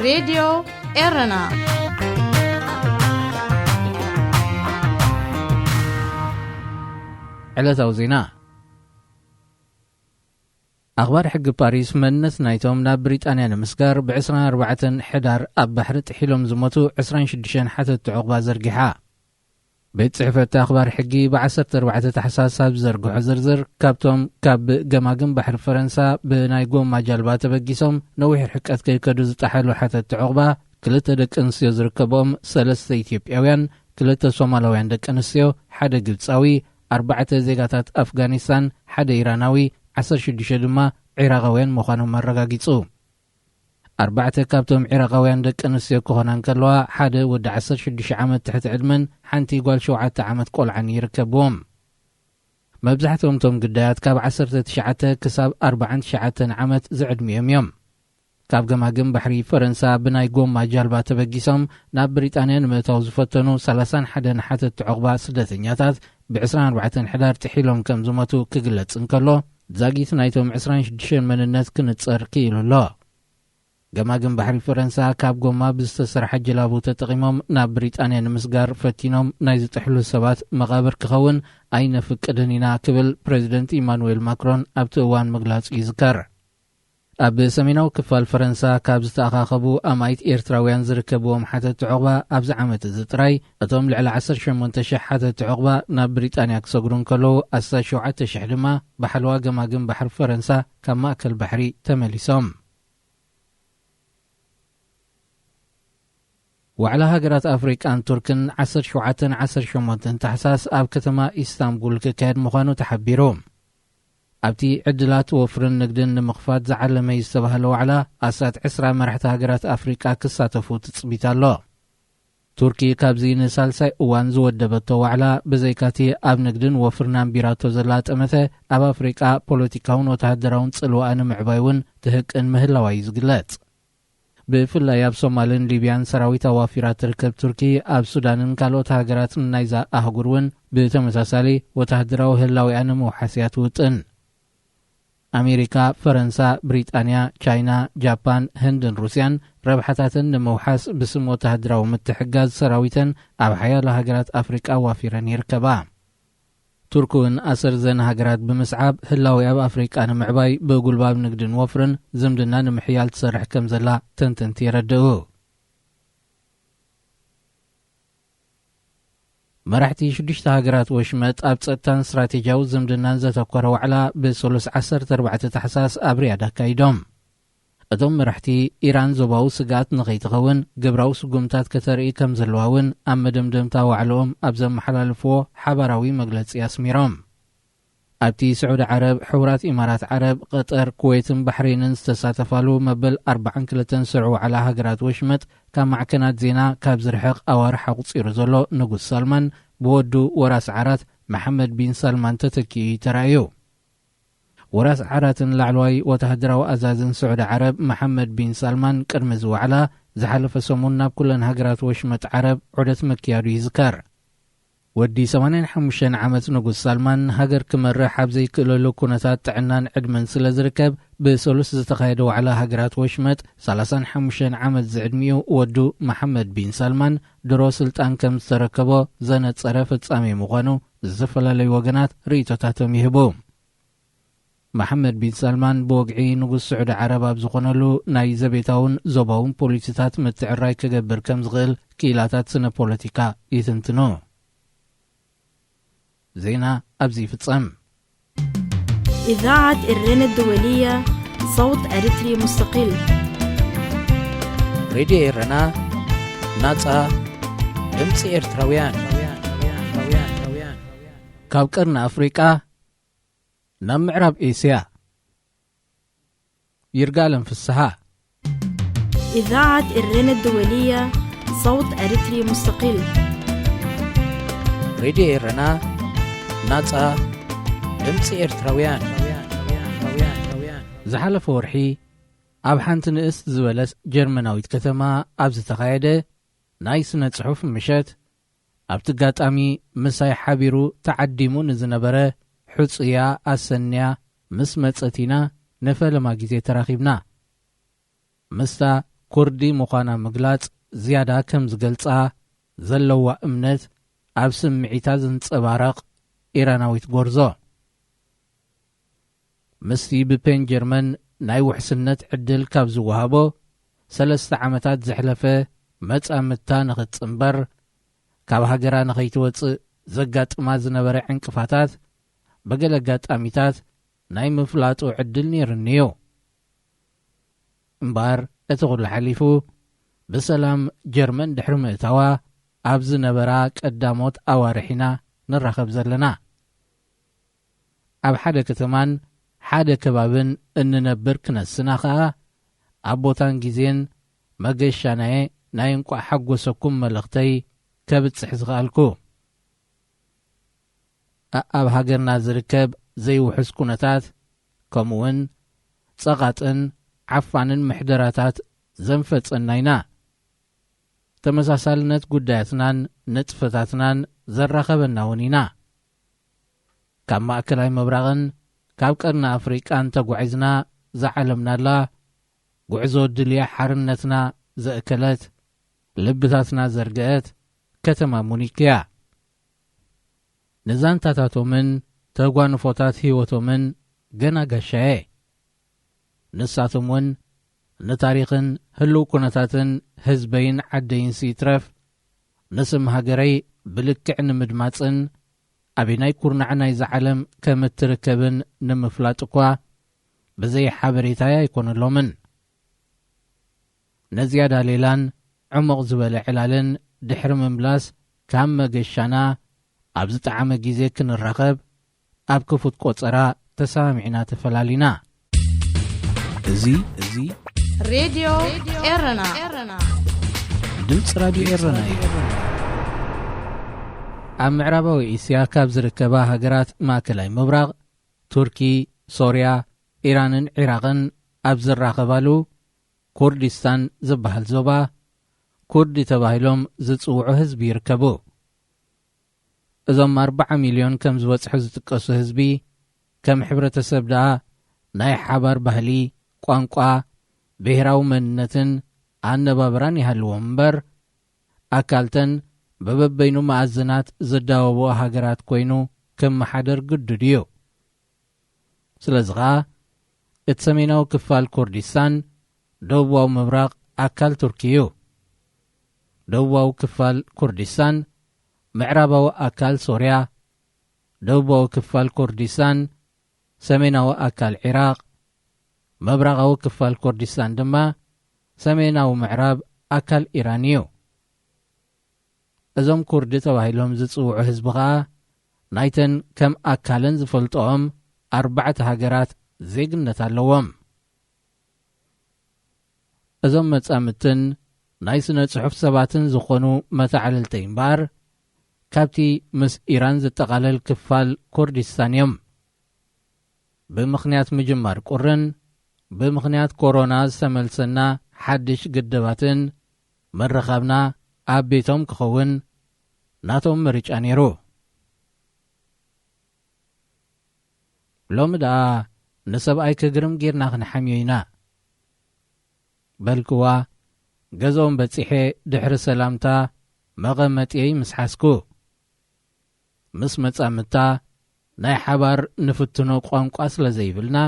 راديو إيرنا. على زينا أخبار حق باريس منس نايتهم نا بريطانيا نمسكار ب24 حدار أب بحر تحيلهم زمتو 26 حتى تعقبا زرقحا بيت صحفة أخبار حقي ب14 تحساسات زرقحو زرزر كابتوم كاب جماجم بحر فرنسا بنايقوم مجالبات بقيسهم نوح حكات كي كدوز تحلو حتى تعقبا كلتا دك انسيو زركبهم 3 إثيوبياويان كلتا صومالويان دك انسيو حدا قبصاوي 4 زيغاتات أفغانستان حدا إيراناوي 16 ድማ عراقاوያን مخانهم مرقاقيصو 4 كابتوم عراقاوያን دك انسيو كهونان كلوا حدا ود 16 عامت تحت علمن حنتي قال 7 عامت قلعن يركبهم مبزحتهم توم قدايات كاب 19 كساب 49 عامت زعدميهم يوم كاب جماجم بحري فرنسا بناي قوم مجالبا تبقيسهم ناب بريطانيا نمتاو زفتنو 31 حتى تعقبا سدتنياتات ب24 حدار تحيلهم كم زمتو كقلت انكالو زاقيت نايتهم 26 من الناس كنت صاركيلو الله جماجم بحري فرنسا كاب قوما بستسرح جلابو تتقيمهم ناب بريطانيا نمسقار فتينهم نايزة تحلو السبات مغابر كخون اين فكدنينا كبل بريزيدنت إيمانويل ماكرون ابتوان مغلاص يذكر أب سميناو كفال فرنسا كابز تأخاخبو أمايت إيرتراويان زركبوهم حتى تعقبا أبز عامة زتراي أتوم لعلى 10 منتشح حتى تعقبا ناب بريطانيا كسوغرون كلو أسا 7 شحلما بحلوا جماجم بحر فرنسا كما أكل بحري تمليسهم وعلى هاجرات أفريقيا تركن 17 تحساس أب كتما إستانبول ككاد مخانو تحبيروم أبتي عدلات وفرن نقدن مخفات زعلما يستبهلو على أسات 10 مرحة هاجرات أفريقيا كساتفو تتصبيت الله تركي كابزين سالساي اوان زودبتو وعلا بزيكاتي أب نقدن وفرنان بيراتو زلات أمثة أب أفريقيا بوليتيكاون وتهدرون تسلوان معبايون تهك إن مهلا ويزقلات بفلا ياب صومالين ليبيان سراويتا وافيرات تركب تركي أب سودانن كالوت هاجرات نايزا أهقرون بتمساسالي وتهدرو هلاويان موحسيات وطن أمريكا، فرنسا، بريطانيا، تشاينا، جابان، هندن، روسيان ربحتاتن نموحاس بسم وتهدراو متحقاز سراويتن أب حيا لهاجرات أفريقيا وافيران يركبا تركون أسر زن هاجرات بمسعاب هلاوي أب أفريقيا نمعباي بقول باب نقدن وفرن زمدنا نمحيال تسرح كم زلا تنتن تيردو مرحتي 6 هاجرات وشمت أبصتان استراتيجيو زمدنان زتكورو على بسولس 14 تحساس أبريادا كايدوم أدوم مرحتي إيران زباو سقات نغيتغون قبراو سقومتات كترئي كم زلواون أما دمدمتا وعلوهم أبزم محلالفو حبراوي مقلت ياسميروم أبتي سعود عرب حورات إمارات عرب قطر كويت بحرين استساتفالو مبل 4 سعو على هاجرات وشمت كم معكنات زينا كابز رحق أوارح قصير زلو نقول سلمان بودو وراس عرات محمد بن سلمان تتكي ترايو وراس عرات لعلواي وتهدرو أزازن سعود عرب محمد بن سلمان كرمز وعلا زحلف سمونا بكلن هاجرات وشمت عرب عدت مكيادو يذكر ودي 85 عامت نقول سلمان هاجر كمرة حبزي كلولو كونتات تعنان عدمن سلزركب بسولس زتقايدو على هاجرات وشمت 35 عامت زعدميو ودو محمد بن سلمان درو سلطان كم تركبو زنت صرفت صامي مغانو زفلالي وغنات ريتوتاتهم يهبو محمد بن سلمان بوقعي نقول سعود عربا بزغنلو ناي زبيتاون زوباون بوليتيتات متعراي كجبر كم زغل كيلاتات سنة بوليتيكا يتنتنو زينا أبزي فتصم إذاعة إرنا الدولية صوت أريتري مستقل راديو إرنا ناتا دمسي إرتراويان كابكرنا أفريقيا نم معرب إيسيا يرقالن في السها إذاعة إرنا الدولية صوت أريتري مستقل راديو إرنا ناتا دمسي إرتراويان زحلف ورحي أب حانت نقس زولس جرمناويت كتما أبز تقايدة نايسنة صحوف مشت أب تقاطامي مساي حبيرو تعديمو نزنبره حصيا أسنيا مسمت ستينا نفل ما جيزي تراخيبنا مستا ኩርዲ ምዃና ምግላጽ ዝያዳ ከም ዝገልጻ ዘለዋ እምነት ኣብ ስምዒታ ዝንጸባረቕ ኢራናዊት ጎርዞ ምስቲ ብፔን ጀርመን ናይ ውሕስነት ዕድል ካብ ዝወሃቦ 3 ዓመታት ዘሕለፈ መጻምድታ ንኽጽምበር ካብ ሃገራ ንኸይትወፅእ ዘጋጥማ ዝነበረ ዕንቅፋታት በገለ ኣጋጣሚታት ናይ ምፍላጡ ዕድል ነይሩንዮ እምበር እቲ ኹሉ ሓሊፉ ብሰላም ጀርመን ድሕሪ ምእታዋ ኣብ ዝነበራ ቀዳሞት ኣዋርሒና ንራኸብ ዘለና ኣብ ሓደ ከተማን ሓደ ከባብን እንነብር ክነስና ኸዓ ኣብ ቦታን ጊዜን መገሻናየ ናይ እንቋዕ ሓጐሰኩም መልእኽተይ ከብጽሕ ዝኽኣልኩ ኣብ ሃገርና ዝርከብ ዘይውሕዝ ኩነታት ከምኡውን ጸቓጥን ዓፋንን ምሕደራታት ዘንፈጸና ኢና ተመሳሳልነት ጉዳያትናን ንጥፈታትናን ዘራኸበና እውን ኢና ካብ ማእከላይ ምብራቕን ካብ ቀርኒ ኣፍሪቃን ተጓዒዝና ዝዓለምናላ ጉዕዞ ድልያ ሓርነትና ዘእከለት ልብታትና ዘርግአት ከተማ ሙኒክ እያ ንዛንታታቶምን ተጓንፎታት ህይወቶምን ገና ጋሻየ ንሳቶም እውን ንታሪኽን ህልው ኩነታትን ህዝበይን ዓደይን ሲትረፍ ንስም ሃገረይ ብልክዕ ንምድማፅን ኣበይ ኩርናዕ ናይ ዝዓለም ከም እትርከብን ንምፍላጥ እኳ ብዘይ ሓበሬታያ ኣይኮነሎምን ነዝያዳ ሌላን ዕሙቕ ዝበለ ዕላልን ድሕሪ ምምላስ ካብ መገሻና ኣብ ዝጠዓመ ጊዜ ክንራኸብ ኣብ ክፉት ቆፀራ ተሰማሚዕና ተፈላሊና እዚ ሬድዮ ኤረና ድምፂ ራድዮ ኤረና እዩ ኣብ ምዕራባዊ እስያ ካብ ዝርከባ ሃገራት ማእከላይ ምብራቕ ቱርኪ ሶርያ ኢራንን ዒራቕን ኣብ ዝራኸባሉ ኩርዲስታን ዝበሃል ዞባ ኩርዲ ተባሂሎም ዝጽውዑ ህዝቢ ይርከቡ እዞም 40 ሚልዮን ከም ዝበጽሑ ዝጥቀሱ ህዝቢ ከም ሕብረተሰብ ደኣ ናይ ሓባር ባህሊ ቋንቋ ብሄራዊ መንነትን ኣነባብራን ይሃልዎም እምበር ኣካልተን በበበይኑ ማዕዝናት ዝዳወብኦ ሃገራት ኮይኑ ከም መሓደር ግድድ እዩ ስለዚ ኸዓ እቲ ሰሜናዊ ክፋል ኩርዲስታን ደቡባዊ ምብራቕ ኣካል ቱርኪ እዩ ደቡባዊ ክፋል ኩርዲስታን ምዕራባዊ ኣካል ሶርያ ደቡባዊ ክፋል ኩርዲስታን ሰሜናዊ ኣካል ዒራቕ ምብራቓዊ ክፋል ኩርዲስታን ድማ ሰሜናዊ ምዕራብ ኣካል ኢራን እዩ እዞም ኩርዲ ተባሂሎም ዝጽውዑ ህዝቢ ኸዓ ናይተን ከም ኣካልን ዝፈልጦኦም 4 ሃገራት ዜግነት ኣለዎም እዞም መጻምትን ናይ ስነ ጽሑፍ ሰባትን ዝኾኑ መታዕለልተይ እምበር ካብቲ ምስ ኢራን ዘጠቓለል ክፋል ኩርዲስታን እዮም ብምኽንያት ምጅማር ቁርን ብምኽንያት ኮሮና ዝተመልሰና ሓድሽ ግድባትን መረኻብና ኣብ ቤቶም ክኸውን ናቶም ምርጫ ነይሩ ሎሚ ደኣ ንሰብኣይ ክግርም ጌርና ክንሓምዮ ኢና በልክዋ ገዞም በጺሐ ድሕሪ ሰላምታ መቐመጢየይ ምስ ሓስኩ ምስ መጻምታ ናይ ሓባር ንፍትኖ ቋንቋ ስለ ዘይብልና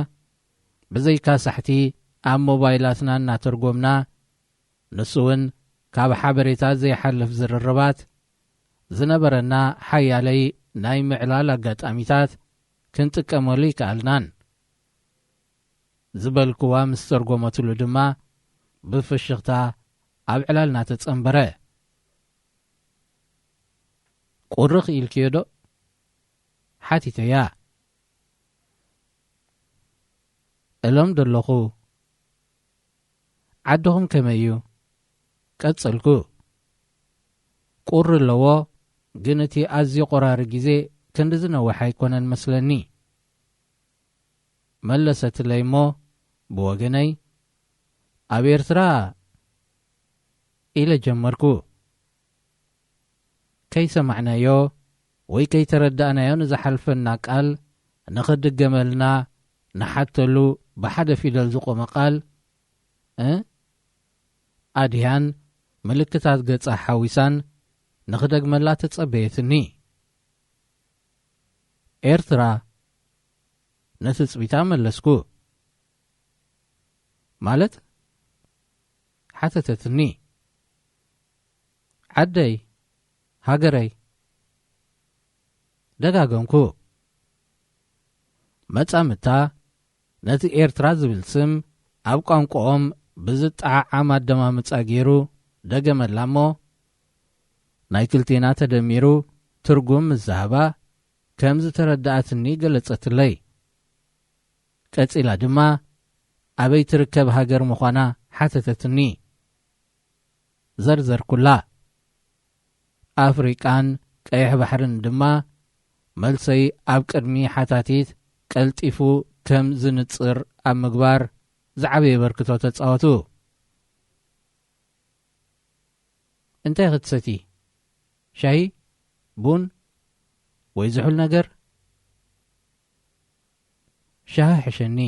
ብዘይካሳሕቲ ኣብ ሞባይላትና እናተርጎምና ንሱ እውን ካብ ሓበሬታ ዘይሓልፍ ዝርርባት ዝነበረና ሓያለይ ናይ ምዕላል ኣጋጣሚታት ክንጥቀመሉ ይከኣልናን ዝበልክዋ ምስ ተርጎመትሉ ድማ ብፍሽኽታ ኣብ ዕላልና ተጸንበረ ቁርኽ ኢልክዮ ዶ ሓቲተያ እሎም ደለኹ ዓድኹም ከመይ እዩ ቀጸልኩ ቁር ኣለዎ ግን እቲ ኣዝዩ ቆራሪ ጊዜ ክንዲ ዝነውሕ ኣይኮነን መስለኒ መለሰትለይ እሞ ብወገነይ ኣብ ኤርትራ ኢለ ጀመርኩ ከይሰማዕናዮ ወይ ከይተረዳእናዮ ንዝሓልፈና ቃል ንኽድገመልና ንሓተሉ ብሓደ ፊደል ዝቆመ ቃል ኣድያን ምልክታት ገጻ ሓዊሳን ንኽደግመላ ተጸበየትኒ ኤርትራ ነቲ ጽቢታ መለስኩ ማለት ሓተተትኒ ዓደይ ሃገረይ ደጋገምኩ መጻምታ ነቲ ኤርትራ ዝብል ስም ኣብ ቋንቋኦም ብዝጠዓዓም ኣደማምጻ ገይሩ ደገመላ እሞ ናይ ክልቴና ተደሚሩ ትርጉም ምዛሃባ ከም ዝተረዳእትኒ ገለጸትለይ ቀጺላ ድማ ኣበይ ትርከብ ሃገር ምዃና ሓተተትኒ ዘርዘርኩላ ኣፍሪቃን ቀይሕ ባሕርን ድማ መልሰይ ኣብ ቅድሚ ሓታቲት ቀልጢፉ ከም ዝንጽር ኣብ ምግባር ዝዓበየ በርክቶ ተጻወቱ እንታይ ክትሰቲ ሻሂ ቡን ወይ ዝሑል ነገር ሻሂ ሕሸኒ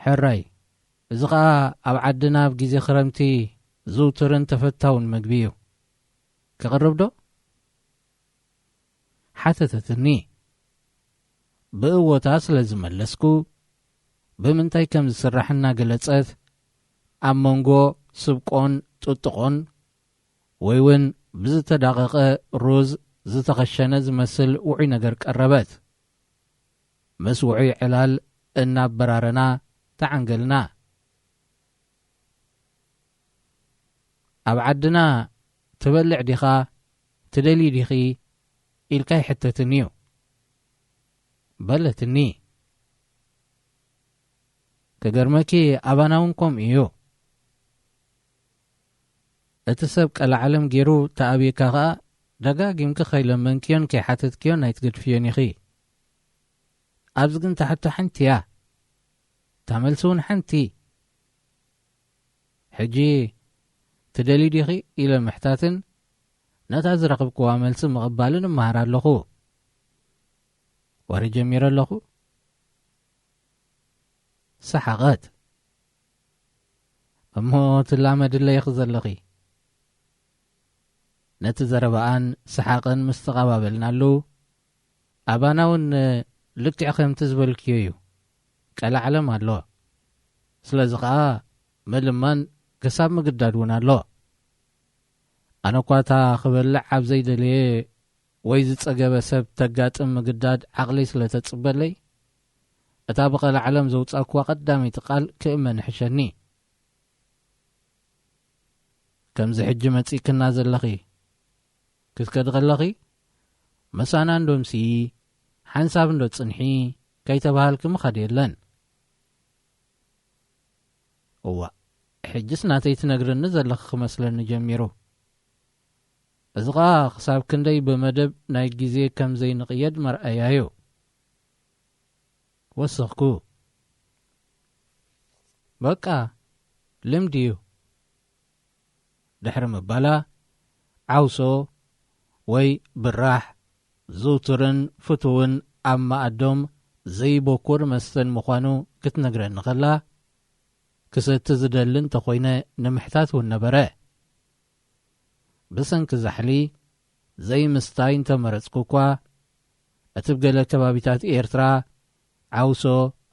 ሕራይ እዚ ኸዓ ኣብ ዓድና ኣብ ግዜ ክረምቲ ዝውትርን ተፈታውን ምግቢ እዩ ክቕርብ ዶ ሓተተትኒ ብእወታ ስለ ዝመለስኩ ብምንታይ ከም ዝስራሕ እናገለጸት ኣብ መንጎ ስብቆን ጥጥቆን ወይ እውን ብዝተዳቐቐ ሩዝ ዝተኸሸነ ዝመስል ውዑይ ነገር ቀረበት ምስ ውዑይ ዕላል እናበራረና ተዓንገልና ኣብ ዓድና ትበልዕ ዲኻ ትደሊ ዲኺ ኢልካ ይሕተትኒ እዩ በለትኒ ከገርመኪ ኣባና እውን ከምኡ እዩ እቲ ሰብ ቀላዓለም ገይሩ ተኣቢካ ኸዓ ደጋጊምኪ ኸይለመንክዮን ከይሓተትክዮን ናይትገድፍዮን ኢኺ ኣብዚ ግን ተሓቶ ሓንቲ እያ ታመልሲ እውን ሓንቲ ሕጂ ትደሊ ዲኺ ኢለ ምሕታትን ነታ ዝረኽብክዋ መልሲ ምቕባልን እመሃር ኣለኹ ወረ ጀሚረ ኣለኹ ሰሓቐት እሞ ትላመድለይኽ ዘለኺ ነቲ ዘረባኣን ሰሓቕን ምስ ተቐባበልናሉ ኣባና እውን ልክዕ ከምቲ ዝበልክዮ እዩ ቀላዓለም ኣሎ ስለዚ ኸዓ ምልማን ክሳብ ምግዳድ እውን ኣሎ ኣነ ኳታ ክበልዕ ኣብ ዘይደለየ ወይ ዝጸገበ ሰብ ተጋጥም ምግዳድ ዓቕለይ ስለ ተጽበለይ እታ ብቐላዓለም ዘውጻእክዋ ቀዳመይቲ ቓል ክእመን ሕሸኒ ከምዚ ሕጂ መጺእክና ዘለኺ ክትከድኸለኺ መሳና እንዶምሲ ሓንሳብ እንዶ ጽንሒ ከይተባሃልኪ ምኻድ የለን እዋ ሕጅስ ናተይ ትነግርኒ ዘለኺ ክመስለኒ ጀሚሩ እዚ ኸዓ ክሳብ ክንደይ ብመደብ ናይ ግዜ ከም ዘይንቕየድ መርአያ እዩ ወሰኽኩ በቃ ልምዲ እዩ ድሕሪ ምባላ ዓውሶ ወይ ብራሕ ዝውትርን ፍትውን ኣብ ማኣዶም ዘይበኩር መስተን ምዃኑ ክትነግረኒ ኸላ ክሰቲ ዝደሊ እንተኾይነ ንምሕታት እውን ነበረ ብሰንኪ ዛሕሊ ዘይምስታይ እንተመረጽኩ እኳ እቲ ብገለ ከባቢታት ኤርትራ ዓውሶ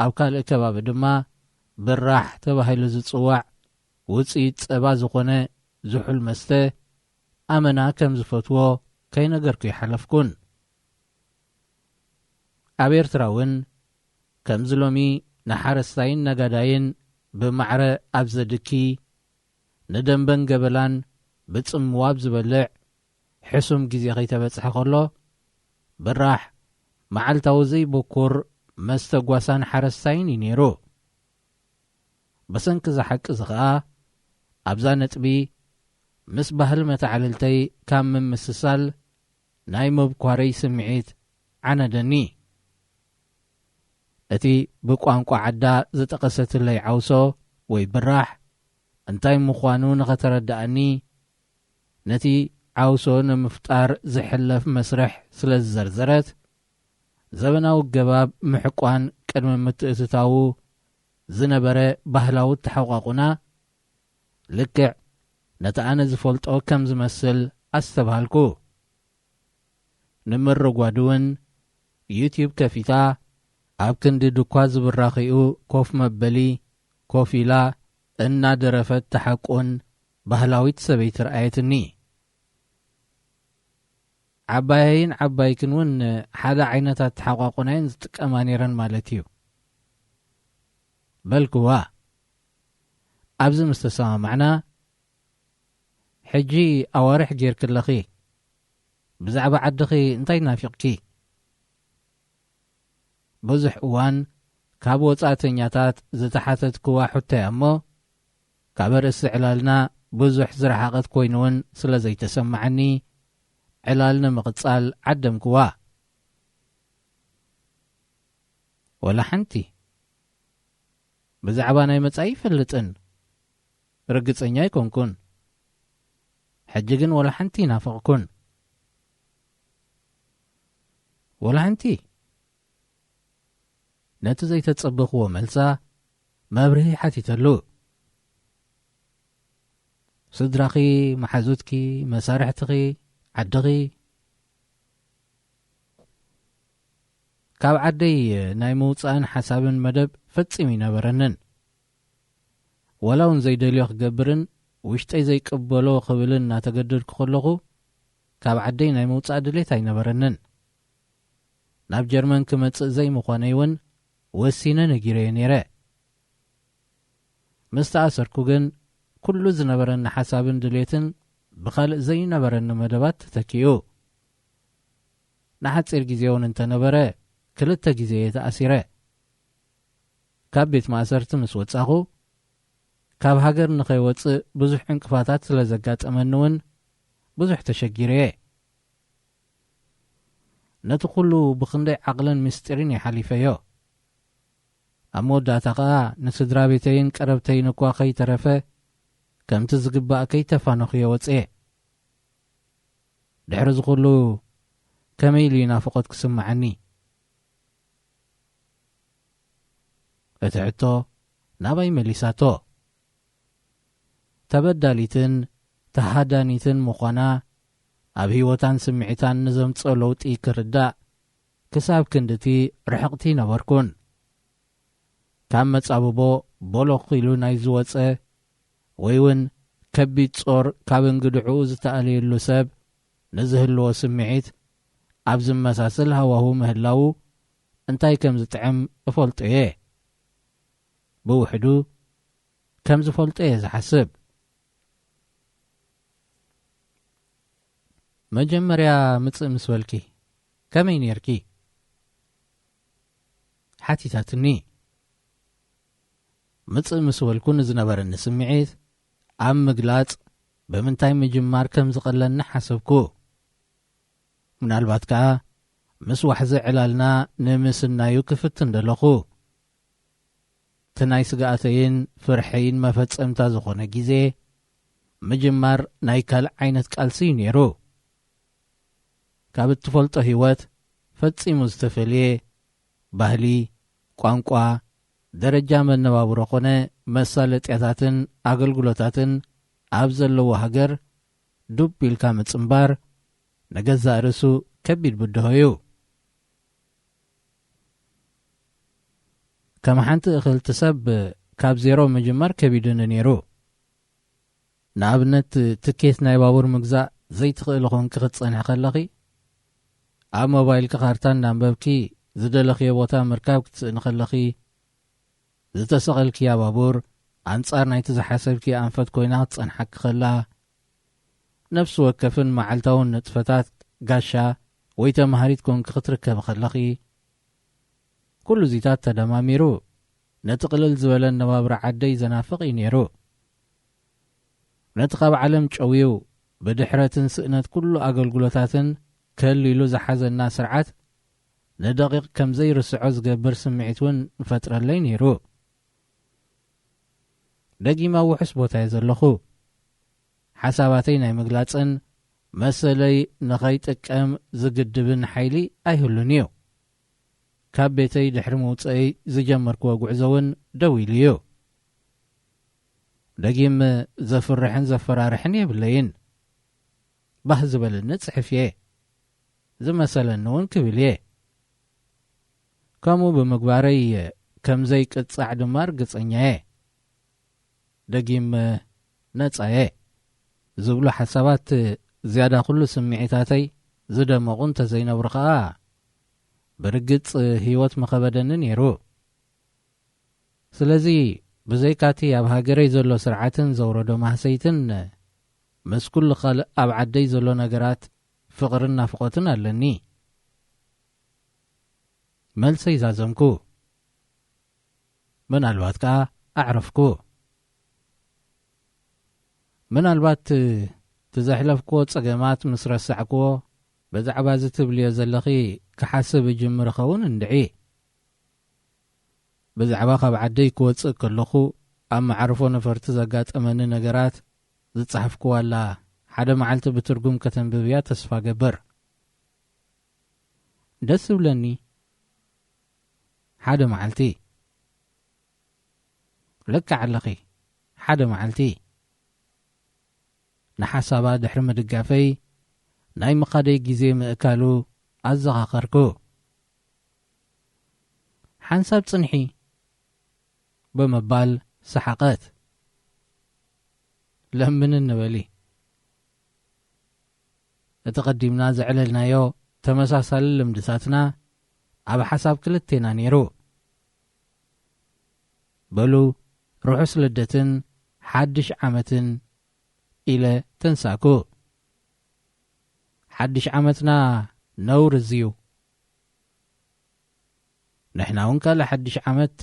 ኣብ ካልእ ከባቢ ድማ ብራሕ ተባሂሉ ዝጽዋዕ ውፅኢት ጸባ ዝኾነ ዝሑል መስተ ኣመና ከም ዝፈትዎ ከይነገርኩ ይሓለፍኩን ኣብ ኤርትራ እውን ከምዚ ሎሚ ንሓረስታይን ነጋዳይን ብማዕረ ኣብ ዘድኪ ንደንበን ገበላን ብጽምዋብ ዝበልዕ ሕሱም ግዜ ኸይተበጽሐ ኸሎ ብራሕ መዓልታዊ ዘይበኩር መስተጓሳን ሓረስታይን እዩ ነይሩ ብሰንኪ ዝሓቂ እዚ ኸዓ ኣብዛ ነጥቢ ምስ ባህል መተዓልልተይ ካብ ምምስሳል ናይ መብኳረይ ስምዒት ዓነደኒ እቲ ብቋንቋ ዓዳ ዝጠቐሰትለይ ዓውሶ ወይ ብራሕ እንታይ ምዃኑ ንኸተረዳእኒ ነቲ ዓውሶ ንምፍጣር ዝሕለፍ መስርሕ ስለ ዝዘርዘረት ዘበናዊ ገባብ ምሕቋን ቅድሚ ምትእትታው ዝነበረ ባህላዊ ተሐቋቁና ልክዕ ነቲ ኣነ ዝፈልጦ ከም ዝመስል ኣስተባሃልኩ ንምርጓድውን ዩቲዩብ ከፊታ ኣብ ክንዲ ድኳ ዝብራኺኡ ኮፍ መበሊ ኮፍ ኢላ እናደረፈት ተሐቁን ባህላዊት ሰበይቲ ረኣየትኒ ዓባይን ዓባይክን እውን ሓደ ዓይነታት ተሐቋቁናይን ዝጥቀማ ነይረን ማለት እዩ በልክዋ ኣብዚ ምስ ተሰማምዕና ሕጂ ኣዋርሕ ጌርክለኺ ብዛዕባ ዓድኺ እንታይ ናፊቕኪ ብዙሕ እዋን ካብ ወጻእተኛታት ዝተሓተትክዋ ሕቶያ እሞ ካብ ርእሲ ዕላልና ብዙሕ ዝረሓቐት ኮይኑውን ስለ ዘይተሰማዐኒ ዕላል ንምቕጻል ዓደምክዋ ወላ ሓንቲ ብዛዕባ ናይ መጻኢ ይፈልጥን ርግጸኛ ይኮንኩን ሕጂ ግን ወላ ሓንቲ ይናፍቕኩን ወላ ሓንቲ ነቲ ዘይተጸብኽዎ መልሳ መብርሂ ሓቲተሉ ስድራኺ መሓዙትኪ መሳርሕትኺ ዓድኺ ካብ ዓደይ ናይ ምውፃእን ሓሳብን መደብ ፈጺሙ ይነበረንን ወላ እውን ዘይደልዮ ክገብርን ውሽጠይ ዘይቅበሎ ክብልን እናተገደድኩ ከለኹ ካብ ዓደይ ናይ ምውፃእ ድሌት ኣይነበረንን ናብ ጀርመን ክመጽእ ዘይምዃነይ እውን ወሲነ ነጊረየ ነይረ ምስ ተኣሰርኩ ግን ኩሉ ዝነበረኒ ሓሳብን ድሌትን ብኻልእ ዘይነበረኒ መደባት ተተኪኡ ንሓፂር ግዜ እውን እንተነበረ 2 ግዜ ተኣሲረ ካብ ቤት ማእሰርቲ ምስ ወጻኹ ካብ ሃገር ንኸይወፅእ ብዙሕ ዕንቅፋታት ስለ ዘጋጠመኒ እውን ብዙሕ ተሸጊረየ ነቲ ኩሉ ብኽንደይ ዓቕልን ምስጢርን ይሓሊፈዮ ኣብ መወዳእታ ኸዓ ንስድራ ቤተይን ቀረብተይን እኳ ከይተረፈ ከምቲ ዝግባእ ከይተፋነኽዮ ወፅየ ድሕሪ ዝኹሉ ከመይ ኢሉ ናፍቖት ክስማዓኒ እቲ ሕቶ ናባይ መሊሳቶ ተበዳሊትን ተሃዳኒትን ምዃና ኣብ ህይወታን ስምዒታን ንዘምጾ ለውጢ ክርዳእ ክሳብ ክንድቲ ርሕቕቲ ነበርኩን ካብ መጻብቦ ቦሎኽ ኢሉ ናይ ዝወፀ ወይ እውን ከቢድ ጾር ካብ እንግድዑ ዝተኣለየሉ ሰብ ንዝህልዎ ስምዒት ኣብ ዝመሳሰል ሃዋሁ ምህላው እንታይ ከም ዝጥዕም እፈልጦ እየ ብውሕዱ ከም ዝፈልጦ እየ ዝሓስብ መጀመርያ ምጽእ ምስ በልኪ ከመይ ነርኪ ሓቲታትኒ ምጽእ ምስ በልኩ ንዝነበረኒ ስምዒት ኣብ ምግላጽ ብምንታይ ምጅማር ከም ዝቐለኒ ሓሰብኩ ምናልባት ከዓ ምስ ዋሕዚ ዕላልና ንምስናዩ ክፍት እንደለኹ እቲ ናይ ስጋኣተይን ፍርሐይን መፈጸምታ ዝኾነ ግዜ ምጅማር ናይ ካልእ ዓይነት ቃልሲ እዩ ነይሩ ካብ እትፈልጦ ህይወት ፈጺሙ ዝተፈልየ ባህሊ ቋንቋ ደረጃ መነባብሮ ኾነ መሳለጥያታትን ኣገልግሎታትን ኣብ ዘለዎ ሃገር ዱብ ኢልካ ምጽምባር ነገዛእ ርእሱ ከቢድ ብድሆ እዩ ከም ሓንቲ እኽልቲ ሰብ ካብ ዜሮ ምጅማር ከቢድኒ ነይሩ ንኣብነት ትኬት ናይ ባቡር ምግዛእ ዘይትኽእል ኾንኪ ክትጸንሕ ከለኺ ኣብ ሞባይልካ ካርታ እናንበብኪ ዝደለኽዮ ቦታ ምርካብ ክትስእኒ ከለኺ ዝተሰቐልክያ ባቡር ኣንጻር ናይቲ ዝሓሰብኪ ኣንፈት ኮይና ክትጸንሓኪ ከላ ነፍሲ ወከፍን መዓልታውን ንጥፈታት ጋሻ ወይ ተማሃሪት ኮንኪ ክትርከብ ከለኺ ኩሉ ዚታት ተደማሚሩ ነቲ ቅልል ዝበለ ነባብረ ዓደይ ዘናፍቕ እዩ ነይሩ ነቲ ካብ ዓለም ጨውዩ ብድሕረትን ስእነት ኩሉ ኣገልግሎታትን ከሊሉ ዝሓዘና ስርዓት ንደቂቕ ከም ዘይርስዖ ዝገብር ስምዒት እውን ንፈጥረለይ ነይሩ ደጊማ ውሕስ ቦታ እየ ዘለኹ ሓሳባተይ ናይ ምግላፅን መሰለይ ንኸይጥቀም ዝግድብን ሓይሊ ኣይህሉን እዩ ካብ ቤተይ ድሕሪ ምውፅአይ ዝጀመርክዎ ጉዕዞውን ደው ኢሉ እዩ ደጊም ዘፍርሕን ዘፈራርሕን የብለይን ባህ ዝበለኒ ጽሕፍ እየ ዝመሰለኒ እውን ክብል እየ ከምኡ ብምግባረይ ከምዘይ ቅጻዕ ድማ ርግጸኛ እየ ደጊም ነጻ እየ ዝብሉ ሓሳባት ዝያዳ ኩሉ ስምዒታተይ ዝደመቑ እንተዘይነብሩ ኸዓ ብርግጽ ህይወት መኸበደኒ ነይሩ ስለዚ ብዘይካቲ ኣብ ሃገረይ ዘሎ ስርዓትን ዘውረዶ ማህሰይትን ምስ ኩሉ ኻልእ ኣብ ዓደይ ዘሎ ነገራት ፍቕርን ናፍቖትን ኣለኒ መልሰይ ዛዘምኩ ምናልባት ከዓ ኣዕረፍኩ ምናልባት ትዘሕለፍክዎ ጸገማት ምስ ረሳዕክዎ ብዛዕባ ዝትብልዮ ዘለኺ ክሓስብ እጅምር ኸውን እንድዒ ብዛዕባ ካብ ዓደይ ክወፅእ ከለኹ ኣብ መዓርፎ ነፈርቲ ዘጋጠመኒ ነገራት ዝጻሕፍክዋላ ሓደ መዓልቲ ብትርጉም ከተንብብያ ተስፋ ገበር ደስ ብለኒ ሓደ መዓልቲ ልክዕ ኣለኺ ሓደ መዓልቲ ንሓሳባ ድሕሪ ምድጋፈይ ናይ ምኻደይ ግዜ ምእካሉ ኣዘኻኸርኩ ሓንሳብ ጽንሒ ብምባል ሰሓቐት ለምን እንበሊ እቲ ቐዲምና ዘዕለልናዮ ተመሳሳሊ ልምድታትና ኣብ ሓሳብ ክልቴና ነይሩ በሉ ርሑስ ልደትን ሓድሽ ዓመትን ኢለ ተንሳኩ ሓድሽ ዓመትና ነውር እዝዩ ንሕና እውን ካልእ ሓድሽ ዓመት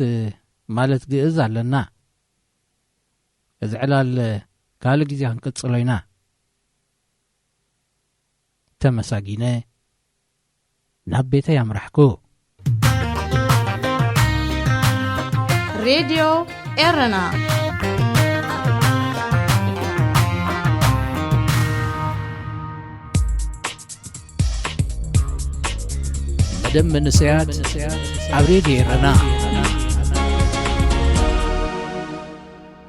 ማለት ግእዝ ኣለና እዚ ዕላል ካልእ ግዜ ክንቅጽሎ ኢና ተመሳጊነ ናብ ቤተይ ኣምራሕኩ ሬድዮ ኤረና መደብ መንስያት ኣብ ሬድዮ ኤረና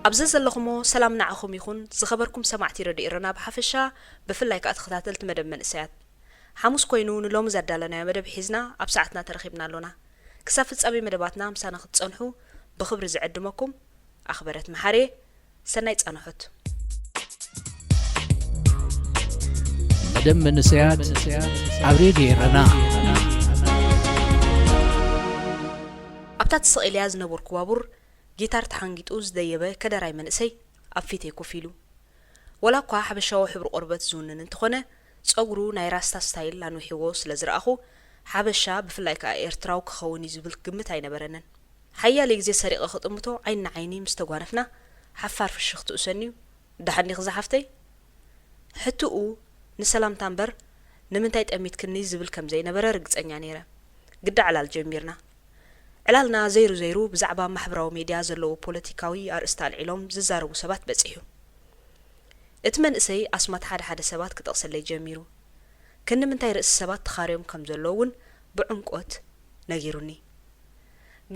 ኣብዚ ዘለኹሞ ሰላም ንዓኹም ይኹን ዝኸበርኩም ሰማዕቲ ሬድዮ ኤረና ብሓፈሻ ብፍላይ ከዓ ተኸታተልቲ መደብ መንስያት ሓሙስ ኮይኑ ንሎሚ ዘዳለናዮ መደብ ሒዝና ኣብ ሰዓትና ተረኺብና ኣሎና ክሳብ ፍጻሜ መደባትና ምሳና ክትጸንሑ ብኽብሪ ዝዕድመኩም ኣኽበረት መሓሬ ሰናይ ጸንሑት መደብ መንስያት ኣብ ሬድዮ ኤረና ኣብታ ተሰቒልያ ዝነበርኩ ባቡር ጊታር ተሓንጊጡ ዝደየበ ከደራይ መንእሰይ ኣብ ፊተይ ኮፍ ኢሉ ወላ እኳ ሓበሻዊ ሕብሪ ቆርበት ዝውንን እንተኾነ ጸጉሩ ናይ ራስታ ስታይል ኣንውሒዎ ስለ ዝረኣኹ ሓበሻ ብፍላይ ከዓ ኤርትራዊ ክኸውን እዩ ዝብል ግምት ኣይነበረንን ሓያሌ ግዜ ሰሪቐ ክጥምቶ ዓይንና ዓይኒ ምስ ተጓነፍና ሓፋር ፍሽኽ ትእሰኒዩ ዳሓኒ ክዛሓፍተይ ሕቱኡ ንሰላምታ እምበር ንምንታይ ጠሚትክኒ ዝብል ከም ዘይነበረ ርግጸኛ ነይረ ግዳ ዕላል ጀሚርና ዕላልና ዘይሩ ብዛዕባ ማሕበራዊ ሚድያ ዘለዎ ፖለቲካዊ ኣርእስቲ ኣልዒሎም ዝዛረቡ ሰባት በፂሑ እቲ መንእሰይ ኣስማት ሓደ ሰባት ክጠቕሰለይ ጀሚሩ ክንምንታይ ርእሲ ሰባት ተኻርዮም ከም ዘለዎ እውን ብዕምቆት ነጊሩኒ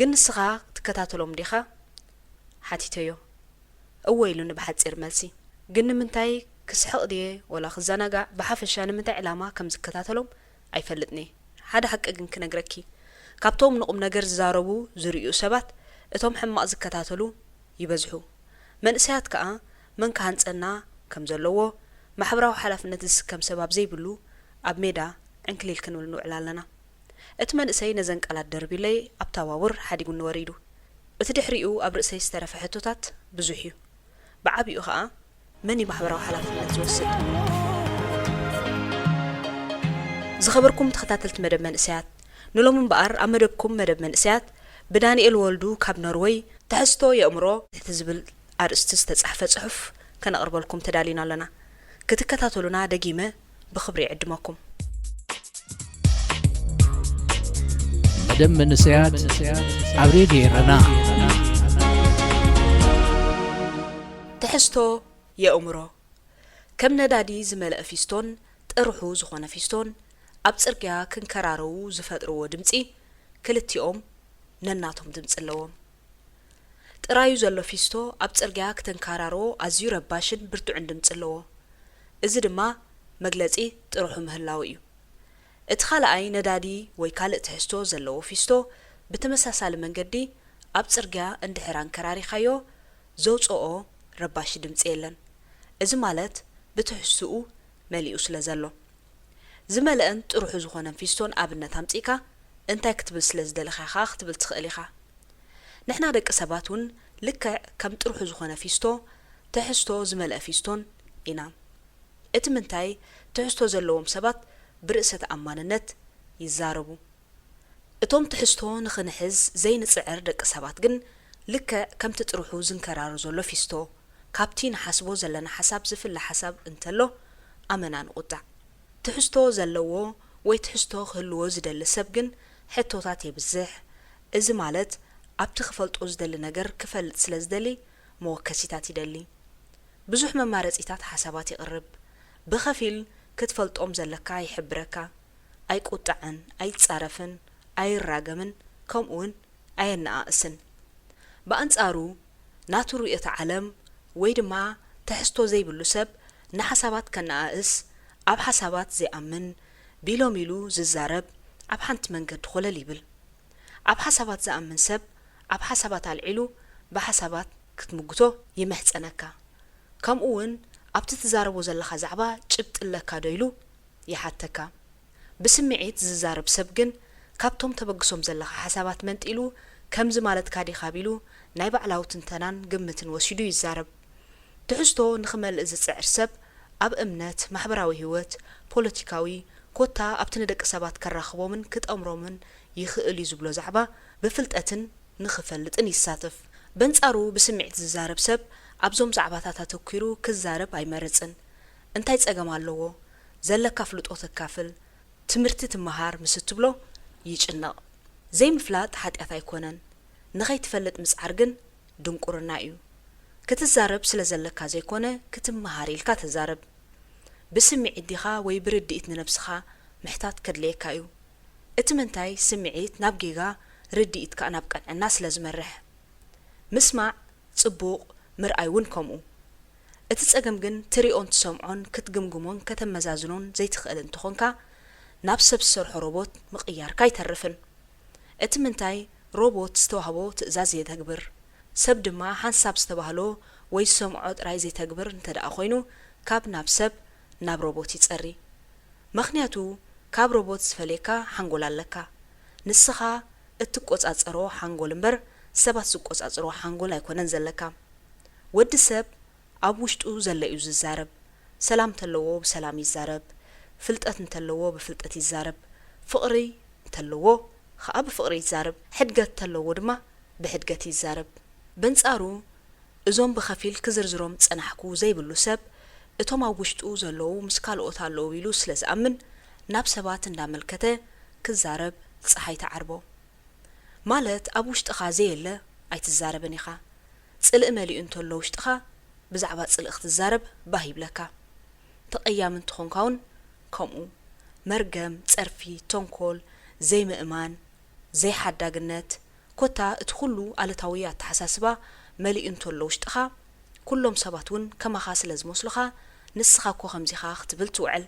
ግን ንስኻ ትከታተሎም ዲኻ ሓቲተዮ እወ ኢሉኒ ብሓፂር መልሲ ግን ንምንታይ ክስሕቕ ድየ ወላ ክዘናጋዕ ብሓፈሻ ንምንታይ ዕላማ ከም ዝከታተሎም ኣይፈልጥኒ ሓደ ሓቂ ግን ክነግረኪ ካብቶም ንቁም ነገር ዝዛረቡ ዝርዩ ሰባት እቶም ሕማቕ ዝከታተሉ ይበዝሑ መንእሰያት ከዓ መን ካሃንጸና ከም ዘለዎ ማሕበራዊ ሓላፍነት ዝስከም ሰብ ዘይብሉ ኣብ ሜዳ ዕንክሊል ክንብል ንውዕል ኣለና እቲ መንእሰይ ነዘን ቃላት ደርቢለይ ኣብ ታዋውር ሓዲጉ ንወሪዱ እቲ ድሕሪኡ ኣብ ርእሰይ ዝተረፈ ሕቶታት ብዙሕ እዩ ብዓብኡ ከዓ መን ማሕበራዊ ሓላፍነት ዝወስድ ዝኸበርኩም ተኸታተልቲ መደብ መንእሰያት ንሎም እምበኣር ኣብ መደብኩም መደብ መንእሰያት ብዳንኤል ወልዱ ካብ ኖርዌይ ተሕዝቶ የእምሮ ዝብል ኣርእስቲ ዝተጻሕፈ ጽሑፍ ከነቕርበልኩም ተዳሊና ኣለና ክትከታተሉና ደጊመ ብኽብሪ ይዕድመኩም መደብ መንስያት ኣብ ሬድዮ ኤረና ተሕዝቶ የእምሮ ከም ነዳዲ ዝመልአ ፊስቶን ጥርሑ ዝኾነ ፊስቶን ኣብ ጽርግያ ክንከራረው ዝፈጥርዎ ድምጺ ክልቲኦም ነናቶም ድምጽ ኣለዎም ጥራዩ ዘሎ ፊስቶ ኣብ ጽርግያ ክተንካራርዎ ኣዝዩ ረባሽን ብርቱዕን ድምጽ ኣለዎ እዚ ድማ መግለጺ ጥሩሑ ምህላው እዩ እቲ ካልኣይ ነዳዲ ወይ ካልእ ትሕዝቶ ዘለዎ ፊስቶ ብተመሳሳሊ መንገዲ ኣብ ጽርግያ እንድሕር አንከራሪኻዮ ዘውጽኦ ረባሽ ድምጽ የለን እዚ ማለት ብትሕዝኡ መሊኡ ስለ ዘሎ ዝመልአን ጥሩሑ ዝኾነን ፊስቶን ኣብነት ኣምጺካ እንታይ ክትብል ስለ ዝደለኻ ክትብል ትኽእል ኢኻ ንሕና ደቂ ሰባት እውን ልክዕ ከም ጥሩሑ ዝኾነ ፊስቶ ትሕዝቶ ዝመልአ ፊስቶን ኢና እቲ ምንታይ ትሕዝቶ ዘለዎም ሰባት ብርእሰ ተኣማንነት ይዛረቡ እቶም ትሕዝቶ ንኽንሕዝ ዘይንጽዕር ደቂ ሰባት ግን ልክዕ ከምቲ ጥሩሑ ዝንከራሩ ዘሎ ፊስቶ ካብቲ ንሓስቦ ዘለና ሓሳብ ዝፍለ ሓሳብ እንተሎ ኣመና ንቁጣዕ ትሕዝቶ ዘለዎ ወይ ትሕዝቶ ክህልዎ ዝደሊ ሰብ ግን ሕቶታት የብዝሕ እዚ ማለት ኣብቲ ክፈልጦ ዝደሊ ነገር ክፈልጥ ስለ ዝደሊ መወከሲታት ይደሊ ብዙሕ መማረጺታት ሓሳባት ይቕርብ ብኸፊል ክትፈልጦም ዘለካ ይሕብረካ ኣይቁጣዕን ኣይጻረፍን ኣይራገምን ከምኡውን ኣየነኣእስን ብኣንጻሩ ናቱ ርእዮተ ዓለም ወይ ድማ ትሕዝቶ ዘይብሉ ሰብ ንሓሳባት ከነኣእስ ኣብ ሓሳባት ዘይኣምን ቢሎም ኢሉ ዝዛረብ ኣብ ሓንቲ መንገዲ ኾለል ይብል ኣብ ሓሳባት ዝኣምን ሰብ ኣብ ሓሳባት ኣልዒሉ ብሓሳባት ክትምግቶ ይመሕፀነካ ከምኡውን ኣብቲ ትዛረቦ ዘለኻ ዛዕባ ጭብጥ ኣለካ ዶ ኢሉ ይሓተካ ብስምዒት ዝዛረብ ሰብ ግን ካብቶም ተበግሶም ዘለኻ ሓሳባት መንጢሉ ከምዚ ማለት ካዲኻ ቢሉ ናይ ባዕላዊ ትንተናን ግምትን ወሲዱ ይዛረብ ትሕዝቶ ንኽመልእ ዝጽዕር ሰብ ኣብ እምነት ማሕበራዊ ህይወት ፖለቲካዊ ኮታ ኣብቲ ንደቂ ሰባት ከራኽቦምን ክጠምሮምን ይኽእል እዩ ዝብሎ ዛዕባ ብፍልጠትን ንኽፈልጥን ይሳተፍ በንጻሩ ብስምዒት ዝዛረብ ሰብ ኣብዞም ዛዕባታት ኣተኲሩ ክዛረብ ኣይመርጽን እንታይ ጸገም ኣለዎ ዘለካ ፍልጦ ተካፍል ትምህርቲ ትመሃር ምስ እትብሎ ይጭነቕ ዘይምፍላጥ ሓጢኣት ኣይኮነን ንኸይትፈልጥ ምጽዓር ግን ድንቁርና እዩ ክትዛረብ ስለ ዘለካ ዘይኮነ ክትመሃር ኢልካ ተዛረብ ብስምዒት ዲኻ ወይ ብርድኢት ንነብስኻ ምሕታት ከድልየካ እዩ እቲ ምንታይ ስምዒት ናብ ጌጋ ርድኢትካ ናብ ቀንዕና ስለ ዝመርሕ ምስማዕ ጽቡቕ ምርኣይ እውን ከምኡ እቲ ጸገም ግን ትሪኦን ትሰምዖን ክትግምግሞን ከተመዛዝኖን ዘይትኽእል እንትኾንካ ናብ ሰብ ዝሰርሖ ሮቦት ምቕያርካ ኣይተርፍን እቲ ምንታይ ሮቦት ዝተዋህቦ ትእዛዝ የተግብር ሰብ ድማ ሓንሳብ ዝተባህሎ ወይ ዝሰምዖ ጥራይ ዘይተግብር እንተደኣ ኮይኑ ካብ ናብ ሰብ ናብ ሮቦት ይጸሪ ምኽንያቱ ካብ ሮቦት ዝፈልየካ ሓንጎል ኣለካ ንስኻ እትቆጻጸሮ ሓንጎል እምበር ሰባት ዝቆጻጽሮ ሓንጎል ኣይኮነን ዘለካ ወዲ ሰብ ኣብ ውሽጡ ዘሎ እዩ ዝዛረብ ሰላም እንተለዎ ብሰላም ይዛረብ ፍልጠት እንተለዎ ብፍልጠት ይዛረብ ፍቕሪ እንተለዎ ከዓ ብፍቕሪ ይዛረብ ሕድገት እንተለዎ ድማ ብሕድገት ይዛረብ በንጻሩ እዞም ብኸፊል ክዝርዝሮም ጸናሕኩ ዘይብሉ ሰብ እቶም ኣብ ውሽጡ ዘለዉ ምስ ካልኦት ኣለዉ ኢሉ ስለ ዝኣምን ናብ ሰባት እንዳመልከተ ክዛረብ ፀሓይ ተዓርቦ ማለት ኣብ ውሽጥኻ ዘየለ ኣይትዛረብን ኢኻ ጽልእ መሊኡ እንተሎ ውሽጥኻ ብዛዕባ ጽልእ ክትዛረብ ባህ ይብለካ ተቐያም እንትኾንካውን ከምኡ መርገም ጸርፊ ተንኮል ዘይምእማን ዘይሓዳግነት ኮታ እቲ ኩሉ ኣለታዊ ኣተሓሳስባ መሊኡ እንተሎ ውሽጥኻ ኩሎም ሰባት እውን ከማኻ ስለ ዝመስሉኻ ንስኻ እኮ ከምዚኻ ክትብል ትውዕል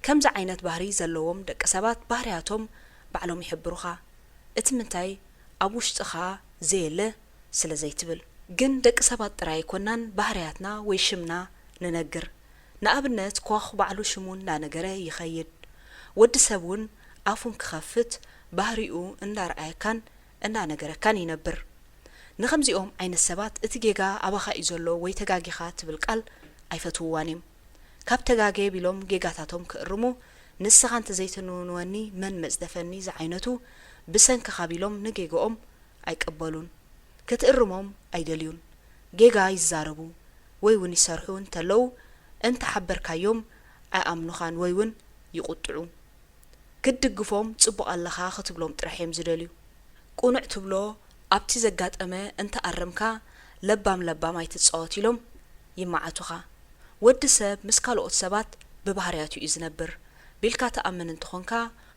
ከምዚ ዓይነት ባህሪ ዘለዎም ደቂ ሰባት ባህርያቶም ባዕሎም ይሕብሩኻ እቲ ምንታይ ኣብ ውሽጥኻ ዘየለ ስለ ዘይትብል ግን ደቂ ሰባት ጥራይ ኣይኮናን ባህርያትና ወይ ሽምና ንነግር ንኣብነት ኳኽ ባዕሉ ሽሙን እንዳነገረ ይኸይድ ወዲ ሰብ እውን ኣፉን ክኸፍት ባህሪኡ እንዳርኣየካን እንዳነገረካን ይነብር ንኸምዚኦም ዓይነት ሰባት እቲ ጌጋ ኣባኻ እዩ ዘሎ ወይ ተጋጊኻ ትብል ቃል ኣይፈትውዋን እዮም ካብ ተጋገ ቢሎም ጌጋታቶም ክእርሙ ንስኻ እንተዘይትንውንወኒ መን መጽደፈኒ ዝዓይነቱ ብሰንኪኻ ቢሎም ንጌግኦም ኣይቀበሉን ክትእርሞም ኣይደልዩን ጌጋ ይዛረቡ ወይ እውን ይሰርሑ እንተለዉ እንተሓበርካዮም ኣይኣምኑኻን ወይ እውን ይቁጥዑ ክትድግፎም ጽቡቕ ኣለኻ ክትብሎም ጥራሕ እዮም ዝደልዩ ቁኑዕ ትብሎ ኣብቲ ዘጋጠመ እንተኣረምካ ለባም ለባም ኣይትጻወት ኢሎም ይማዓቱኻ ወዲ ሰብ ምስ ካልኦት ሰባት ብባህርያቱ እዩ ዝነብር ቢልካ ተኣምን እንትኾንካ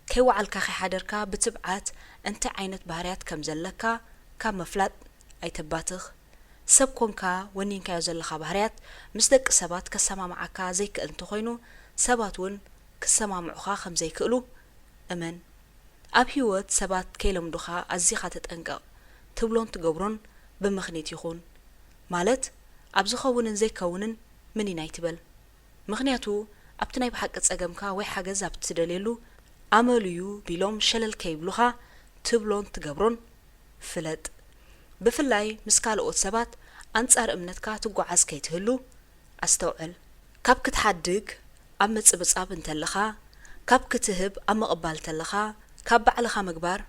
كي وعلك خي حدركا بتبعات انت عينت بهاريات كم زلكا كم مفلات اي تباتخ سب كونكا ونينكا يزلخا بهاريات مصدق سبات كسما معكا زي كأنتو خوينو سباتون كسما معخا خم زي كألو أمن أب هيوت سبات كيلم دوخا أزيخا تتأنقا تبلون تقبرون بمخنيت يخون مالت أبزخوونن زي كونن مني نايتبل مخنياتو أبتناي بحق تساقمكا وي حاجة زابت تدليلو عمليو بيلوم شلل كيبلوخا تبلون تقبرون فلد بفلاي مسكالقوت سبات أنصار أمنتكا تقعز كيتهلو أستوعل كاب كتحدق أم متصبصاب انتلخا كاب كتهب أم قبال تلخا كاب بعلخا مقبار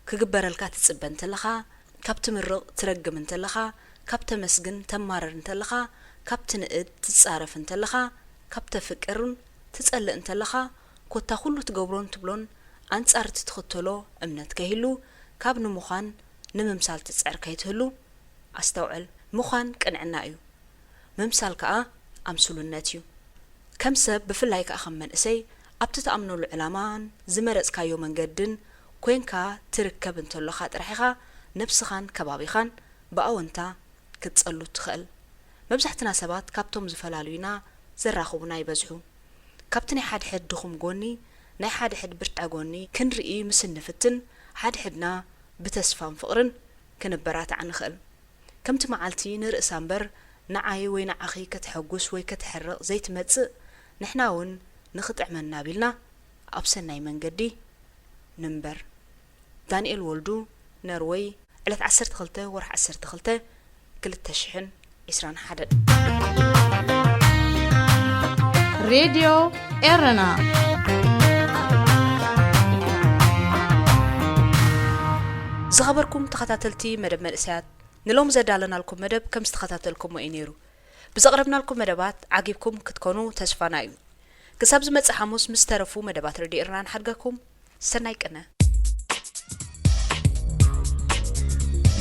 كقبر الكا تتصب انتلخا كاب تمرق ترقم انتلخا كاب تمسجن تمارر انتلخا كاب تنقد تتصارف انتلخا كاب تفكرن تتسأل انتلخا كوتا خلو تقبرون تبلون أنصار تتخطلو أمنت كهلو كاب نمخان نممسال تسعر كيتهلو أستوعل مخان كنعنا ايو ممسال كا أمسلو الناتيو كم سب بفلاي كأخم من إسي أبتتأمنو العلامان زمرز كايو من قدن كوين كا تركب انتو لخات رحيخا نفسخان كبابيخان بقاو انتا كتسألو تخل مبزحتنا سبات كابتوم زفلالوينا زراخونا يبزحو كابتني حد حد دخم قوني ناي حد حد برتع قوني كن رئي مسن نفتن حد حدنا بتسفان فقرن كنبرات عن خل كم تمعالتي نرأس أمبر نعاي وين عخي كتحقوس وي كتحرق زي تمتسق نحناون نخطع من نابلنا أبسناي من قدي نمبر دانيال ولدو نروي على 10 خلته ورح 10 خلته كل التشحن إسران حدد راديو إرنا زخبركم تخطاتلتي مدب ملسات نلوم زدالنا لكم مدب كم استخطاتلكم وإنيرو بزغربنا لكم مدبات عجيبكم كتكونوا تشفانايو كساب زمت حموس مسترفو مدبات ردي إرنان حرقكم سنايك أنا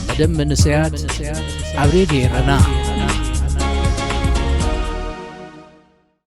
مدب منسيات عبريدي إرنا